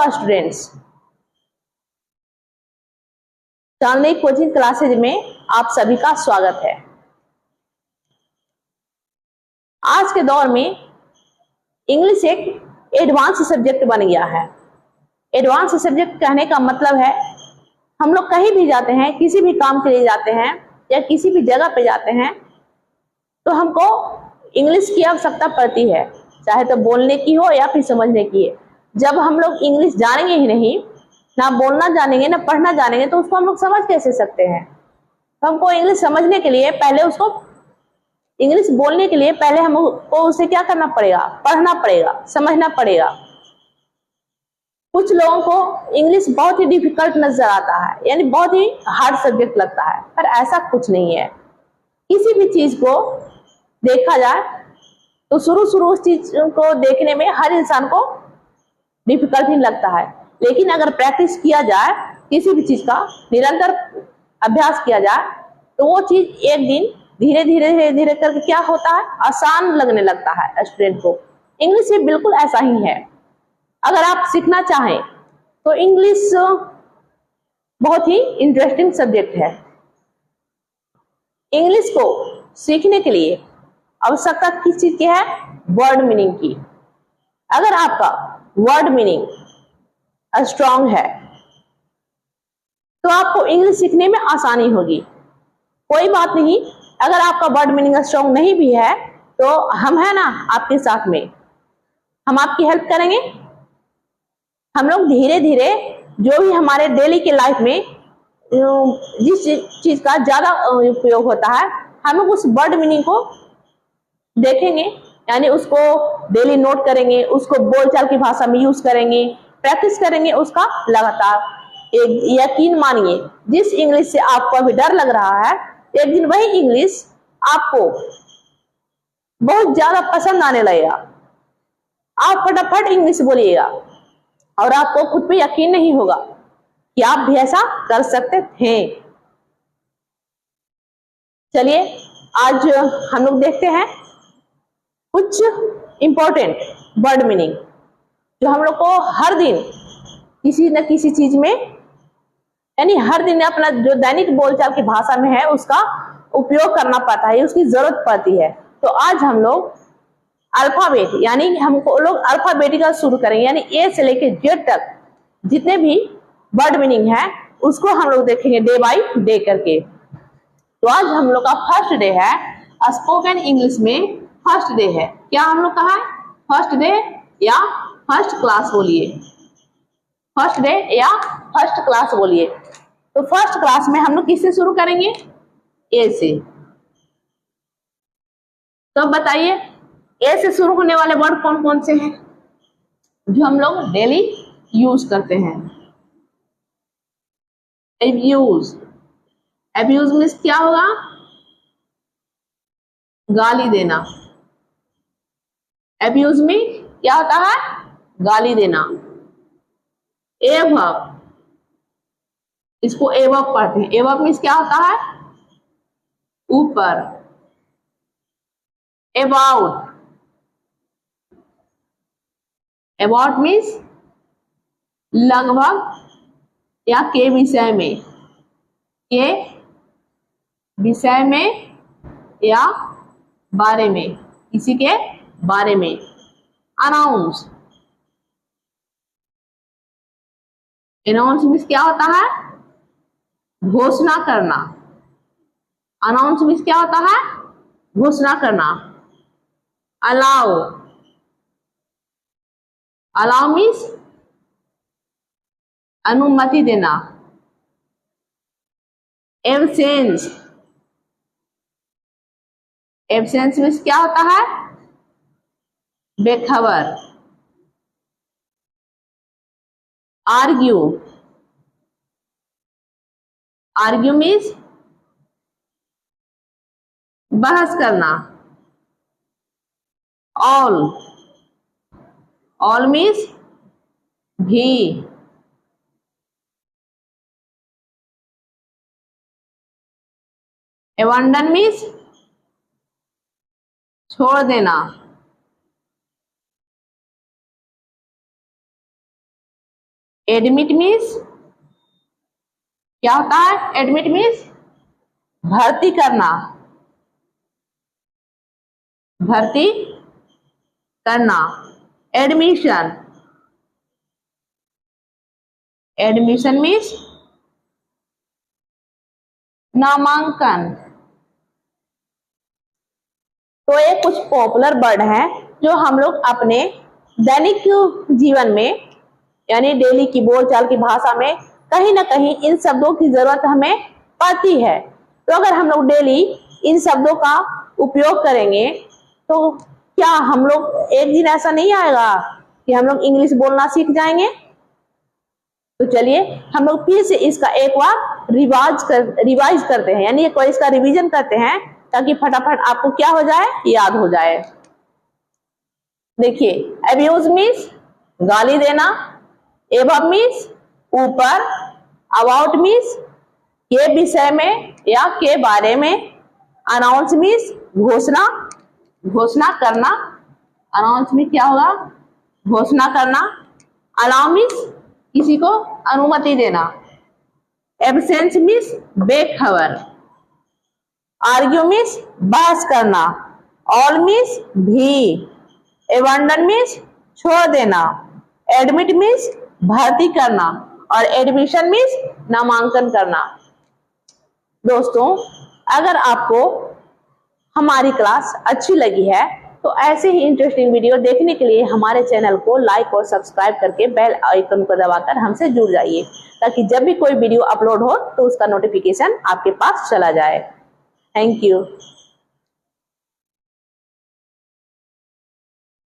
नमस्कार स्टूडेंट्स, चांदनी coaching classes में आप सभी का स्वागत है। आज के दौर में इंग्लिश एक एडवांस सब्जेक्ट बन गया है। एडवांस सब्जेक्ट कहने का मतलब है हम लोग कहीं भी जाते हैं, किसी भी काम के लिए जाते हैं या किसी भी जगह पे जाते हैं तो हमको इंग्लिश की आवश्यकता पड़ती है, चाहे तो बोलने की हो या फिर समझने की है। जब हम लोग इंग्लिश जानेंगे ही नहीं, ना बोलना जानेंगे ना पढ़ना जानेंगे, तो उसको हम लोग समझ कैसे सकते हैं। तो हमको इंग्लिश समझने के लिए पहले उसको, इंग्लिश बोलने के लिए पहले हमको उसे क्या करना पड़ेगा, पढ़ना पड़ेगा, समझना पड़ेगा। कुछ लोगों को इंग्लिश बहुत ही डिफिकल्ट नजर आता है, यानी बहुत ही हार्ड सब्जेक्ट लगता है, पर ऐसा कुछ नहीं है। किसी भी चीज को देखा जाए तो शुरू उस चीज को देखने में हर इंसान को डिफिकल्ट ही लगता है, लेकिन अगर प्रैक्टिस किया जाए, किसी भी चीज का निरंतर अभ्यास किया जाए, तो वो चीज एक दिन धीरे धीरे करके क्या होता है, आसान लगने लगता है स्टूडेंट को। इंग्लिश भी बिल्कुल ऐसा ही है। अगर आप सीखना चाहें तो इंग्लिश बहुत ही इंटरेस्टिंग सब्जेक्ट है। इंग्लिश को सीखने के लिए आवश्यकता किस चीज की है, वर्ड मीनिंग की। अगर आपका वर्ड मीनिंग स्ट्रांग है तो आपको इंग्लिश सीखने में आसानी होगी। कोई बात नहीं, अगर आपका वर्ड मीनिंग स्ट्रांग नहीं भी है तो हम है ना आपके साथ में, हम आपकी हेल्प करेंगे। हम लोग धीरे धीरे जो भी हमारे डेली के लाइफ में जिस चीज का ज्यादा उपयोग होता है, हम लोग उस वर्ड मीनिंग को देखेंगे, यानी उसको डेली नोट करेंगे, उसको बोलचाल की भाषा में यूज करेंगे, प्रैक्टिस करेंगे उसका लगातार। एक यकीन मानिए, जिस इंग्लिश से आपको अभी डर लग रहा है, एक दिन वही इंग्लिश आपको बहुत ज्यादा पसंद आने लगेगा। आप फटाफट इंग्लिश बोलिएगा और आपको खुद पे यकीन नहीं होगा कि आप भी ऐसा कर सकते थे। चलिए आज हम लोग देखते हैं कुछ इंपॉर्टेंट वर्ड मीनिंग जो हम लोग को हर दिन किसी न किसी चीज में, यानी हर दिन अपना जो दैनिक बोलचाल की भाषा में है उसका उपयोग करना पड़ता है, उसकी जरूरत पड़ती है। तो आज हम लोग अल्फाबेट, यानी हमको लोग अल्फाबेटिकल शुरू करेंगे, यानी ए से लेके जेड तक जितने भी वर्ड मीनिंग है उसको हम लोग देखेंगे डे बाय डे करके। तो आज हम लोग का फर्स्ट डे है, स्पोकन इंग्लिश में फर्स्ट डे है। क्या हम लोग कहा है, फर्स्ट डे या फर्स्ट क्लास बोलिए, फर्स्ट डे या फर्स्ट क्लास बोलिए। तो फर्स्ट क्लास में हम लोग किससे शुरू करेंगे, ए से। तो बताइए ए से शुरू होने वाले वर्ड कौन कौन से हैं जो हम लोग डेली यूज करते हैं। एब्यूज, एब्यूज मीन्स क्या होगा, गाली देना। एब्यूज में क्या होता है, गाली देना। एवब, इसको एवब पढ़ते हैं। एवब मीन्स क्या होता है, ऊपर। अबाउट, अबाउट मीन्स लगभग या के विषय में, के विषय में या बारे में, किसी के बारे में। अनाउंस, अनाउंस मीन्स क्या होता है, घोषणा करना। अनाउंस मीन्स क्या होता है, घोषणा करना। अलाउ, अलाउ मीन्स अनुमति देना। एब्सेंस, एब्सेंस मीन्स क्या होता है, बेखबर। आर्ग्यू, आर्ग्यू मीन्स बहस करना। ऑल, ऑल मीन्स भी। एबंडन मीन्स छोड़ देना। एडमिट मीन्स क्या होता है? एडमिट मीन्स भर्ती करना, भर्ती करना। एडमिशन, एडमिशन मीन्स नामांकन। तो ये कुछ पॉपुलर वर्ड हैं जो हम लोग अपने दैनिक जीवन में यानी डेली की बोलचाल की भाषा में कहीं ना कहीं इन शब्दों की जरूरत हमें पड़ती है। तो अगर हम लोग डेली इन शब्दों का उपयोग करेंगे तो क्या हम लोग एक दिन ऐसा नहीं आएगा कि हम लोग इंग्लिश बोलना सीख जाएंगे? तो चलिए हम लोग फिर से इसका एक बार रिवाइज करते हैं, यानी एक बार इसका रिवीजन करते हैं ताकि फटाफट आपको क्या हो जाए, याद हो जाए। देखिए, अब्यूज मीन्स गाली देना, एबव मीन्स ऊपर, अबाउट मीन्स के विषय में या के बारे में, अनाउंस मीन्स घोषणा, घोषणा करना। अनाउंस मीन्स क्या होगा? घोषणा करना। अलाउ मीन्स किसी को अनुमति देना। एब्सेंस मीन्स बेखबर। आर्ग्यू मीन्स बहस करना। ऑल मीन्स भी। एबंडन मीन्स छोड़ देना। एडमिट मीन्स भर्ती करना और एडमिशन मीन्स नामांकन करना। दोस्तों, अगर आपको हमारी क्लास अच्छी लगी है तो ऐसे ही इंटरेस्टिंग वीडियो देखने के लिए हमारे चैनल को लाइक और सब्सक्राइब करके बेल आइकन को दबाकर हमसे जुड़ जाइए, ताकि जब भी कोई वीडियो अपलोड हो तो उसका नोटिफिकेशन आपके पास चला जाए। Thank you.